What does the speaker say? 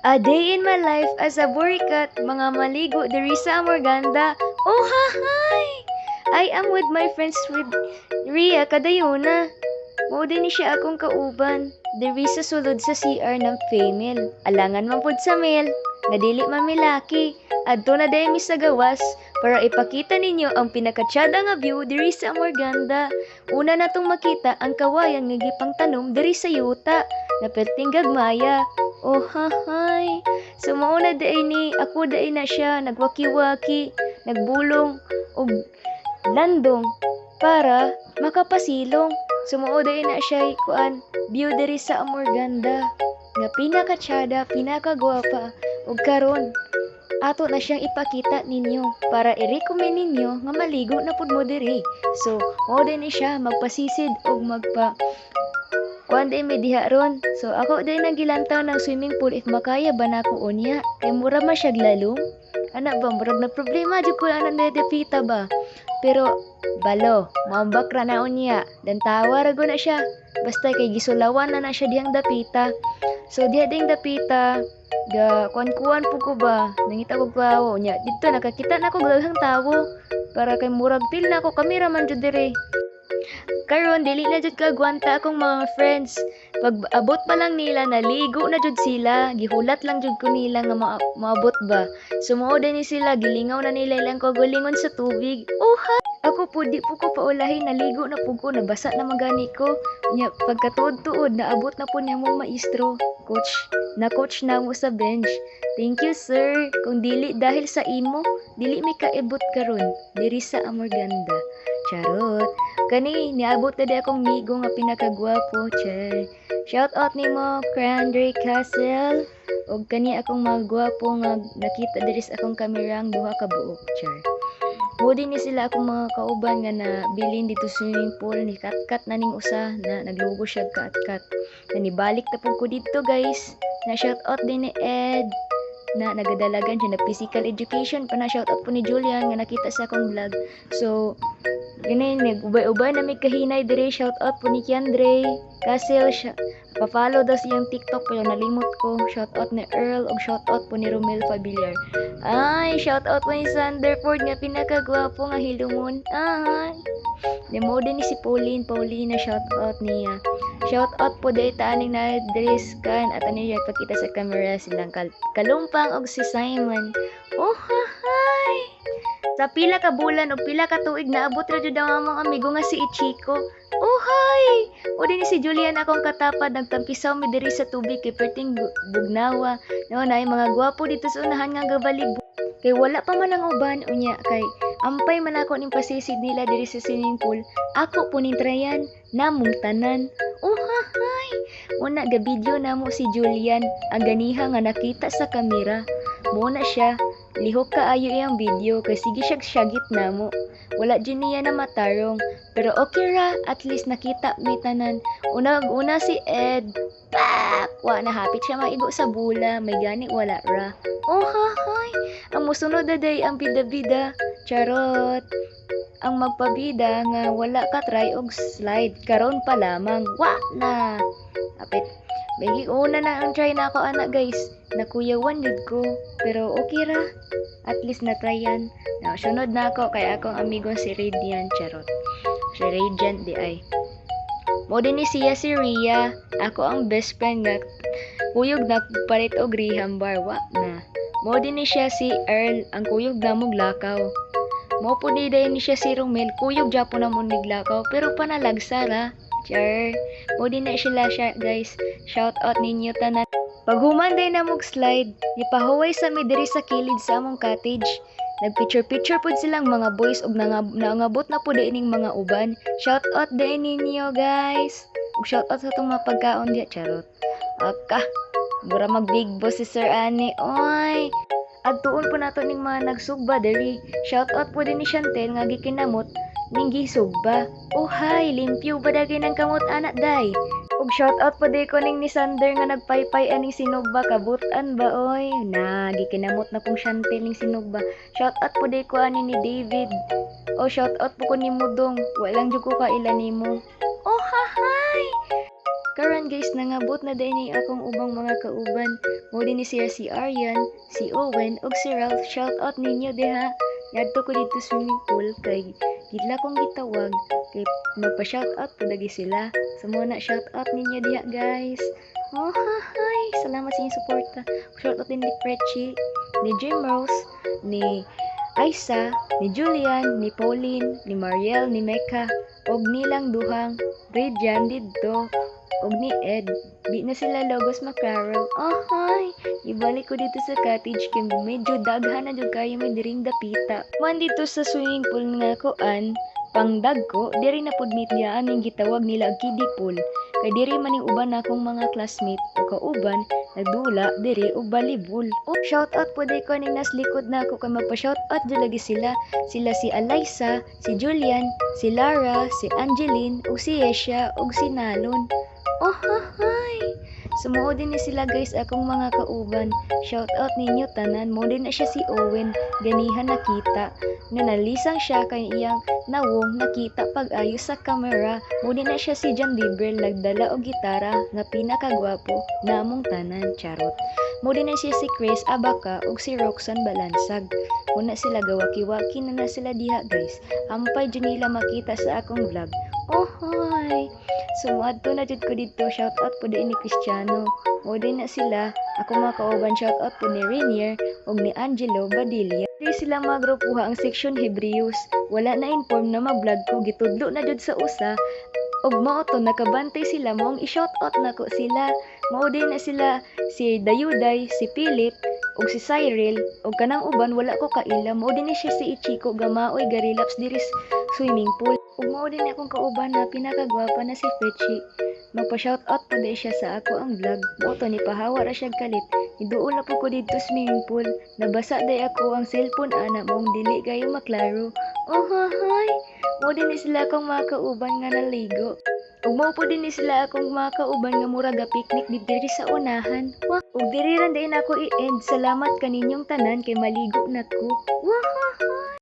A day in my life as a burikat, mga maligo diri sa Morganda. Oh hi! I am with my friends with Ria kadayuna. Mao din ni siya akong kauban. Diri sa sulod sa CR ng female. Alangan man pud sa male, nga dili man milaki. Adto na day mi sa gawas para ipakita ninyo ang pinakatsada nga view diri sa Morganda. Una natong makita ang kawayan nga gipang tanom diri sa yuta. Naperting gagmaya. Oh hahay. Sumuuna day ni ako day na siya nagwaki-waki, nagbulong og landong para makapasilong. Sumuo day na siya kuan view diri sa Morganda nga pinakatsada, pinakagwapa ug karon ato na siyang ipakita ninyo para i-recommend ninyo nga maligo na pud mo diri. So, mo din ni siya magpasisid og magpa kuan day may diha ron. So, ako day nagilantaw ng swimming pool if makaya ba na ko unya. Kay mura man siya lalom. Ana ba, murag na problema jud ko ana nadepita ba. Pero, balo, mambak ra na unya. Dan tawa ra na siya. Basta kay gisulawan na siya dihang dapita. So, diha ding dapita, ga kuan-kuan po ko ba, nangita ko kawo nya. Dito nakakita na ko daghang tawo. Para kay murag feel na ako kamera man jud diri. Karon dili na jud kagwanta akong mga friends. Pag abot pa lang nila naligo na jud sila, gihulat lang jud ko nila nga maabot ba. Sumuod ni sila gilingaw na nila ilang kagulingon sa tubig. Oh ha! Ako po di po ko paulahin naligo na po ko nabasa na magani ko. Nya pagkatuod-tuod naabot na po niya mo maestro. Coach na mo sa bench. Thank you sir. Kung dili dahil sa imo, dili mi kaibot karon diri sa Amorganda. Charot. Kani, niabot na di akong migo nga pinakagwapo, char. Shout out ni mo, Crandre Castle. O kani akong magwapo nga nakita diri sa akong kamerang duha ka buok, char. Mudi ni sila akong mga kauban nga na bilin dito swimming pool ni kat-kat na ning usa na naglugo siya kat-kat. Nanibalik na po ko dito guys. Na shout out din ni Ed na nagadalagan siya na physical education pa na shout out po ni Julian nga nakita sa akong vlog. So, ganun, nag-ubay-ubay na may kahinay dire. Shout out po ni Kiandre Castle. Pa-follow daw siyang TikTok pero nalimot ko. Shout out ni Earl o shout out po ni Romel Fabiliar. Ay, shout out po ni Sanderford nga pinakagwapo nga hilumon. Ay. Demo din ni si Pauline na shout out niya. Shout out po dahil taaning na dress kan at ano yung pagkita sa camera silang kalumpang og si Simon. Oh hi! Sa pila ka bulan o pila ka tuig naabot ra jud ang among amigo nga si Ichiko. Oh hi! O din ni si Julian akong katapad nagtampisaw mi diri sa tubig kay perting bugnawa. No na mga gwapo dito sa unahan nga gabalib. Kay wala pa man ang uban unya kay ampay man ako ning pasisid nila diri sa swimming pool. Ako po ning trayan namong tanan. Oh hi! Una ga video namo si Julian ang ganiha nga nakita sa kamera. Mo na siya lihok kaayo iyang video kay sige syagit namo. Wala dyan niya na matarong. Pero okay ra, at least nakita may tanan. Una si Ed. Pak! Wa na hapit siya maigo sa bula. May gani wala ra. Oh hahay! Ang musunod na day ang bida-bida. Charot! Ang magpabida nga wala ka try og slide. Karon pa lamang. Wa na! Apit. Bagi una na ang try na ako anak guys. Nakuyawan yun ko. Pero okay ra. At least na-tryan. Now, sunod na ako kay akong amigo si Radiant. Charot. Si Radiant di ay. Mo din ni siya si Ria. Ako ang best friend nga kuyog na palit og riham bar. Wa na. Mo din ni siya si Earl. Ang kuyog na mong lakaw. Mo po ni siya si Romel. Kuyog japo na mong niglakaw. Pero panalagsara. Char. Mo din na sila siya guys. Shout out ninyo tanan. Pag humanday na mong slide, ipahuway sa midiri sa kilid sa among cottage. Nagpicture-picture po silang mga boys ug nangabot na po diining mga uban. Shout out din ninyo guys. Ug shout out sa itong mga pagkaon diya. Charot. Aka. Mura mag big boss si Sir Annie. Oy. At tuon po nato ning mga nagsugba diri. Shout out po din ni Chantel nga gikinamot ning gisugba. Oh hi, limpyo ba dagay ng kamot anak day. Ug shout out po di ko ning ni Sander nga nagpaypay aning sinugba kabutan ba oy. Na gikinamot na kong Chantel ning sinugba. Shout out po di ko ani ni David. O shout out po ko ni Mudong. Walang jud ko kailan nimo. Oh hi. Karon guys, nangabot na din ni akong ubang mga kauban. Mo din ni siya si Aryan, si Owen, ug si Ralph. Shout out ninyo diha. Yadto ko dito swimming pool kay gidla kong gitawag kay magpa-shout out po lagi sila. So muna shout out ninyo diha guys. Oh hi, salamat sa inyong suporta. Shout out din ni Prechi, ni Jim Rose, ni Aisa, ni Julian, ni Pauline, ni Mariel, ni Mecca, og nilang duhang Radian didto, og ni Ed. Di na sila logos maklaro. Oh hi, ibalik ko dito sa cottage kay medyo daghan na jud kayo may diring dapita. Man dito sa swimming pool nga koan, pangdagko, diri na pud meet niya aming gitawag nila og kiddie pool. Kay diri man ning uban akong mga classmate o kauban nagdula diri og volleyball. Oh, shout out po day ko ning nas likod na ako kay magpa-shout out jud lagi sila. Sila si Alyssa, si Julian, si Lara, si Angeline, ug si Yesha, ug si Nalon. Oh, hi! Sumuod din ni sila guys akong mga kauban. Shout out ninyo tanan. Mo din na siya si Owen. Ganihan nakita. Nga nalisang siya kay iyang nawong nakita pag-ayos sa kamera. Mo din na siya si John Librel nagdala og gitara nga pinakagwapo namong tanan. Charot. Mo din na siya si Chris Abaca ug si Roxanne Balansag. Muna sila gawaki-waki na sila diha guys. Ampay dyan nila makita sa akong vlog. Oh hi! Sumadto na jud ko dito, shout out po din ni Cristiano. O din na sila, ako mga kauban shout out po ni Rainier ug ni Angelo Badilla. Di sila magrupuha ang section Hebrews. Wala na inform na mag-vlog ko, gitudlo na jud sa usa. Og mao to nakabantay sila mo i-shout out nako sila. Mao din na sila si Dayuday, si Philip, ug si Cyril, ug kanang uban wala ko kaila. Mao din ni siya si Ichiko Gamaoy Garilaps diri swimming pool. Ug mao din akong kauban na pinakagwapa na si Pechi. Magpa-shoutout po din siya sa ako ang vlog. Mao to ni pahawa ra siya kalit. Iduol na po ko dito swimming pool. Nabasa day ako ang cellphone ana mong dili kayo maklaro. Oh hi. Mao din ni sila akong mga kauban nga naligo. Ug mao po din ni sila akong mga kauban nga mura ga picnic diri sa unahan. Wah, ug diri ra din ako i-end. Salamat kaninyong tanan kay maligo na ko. Wah.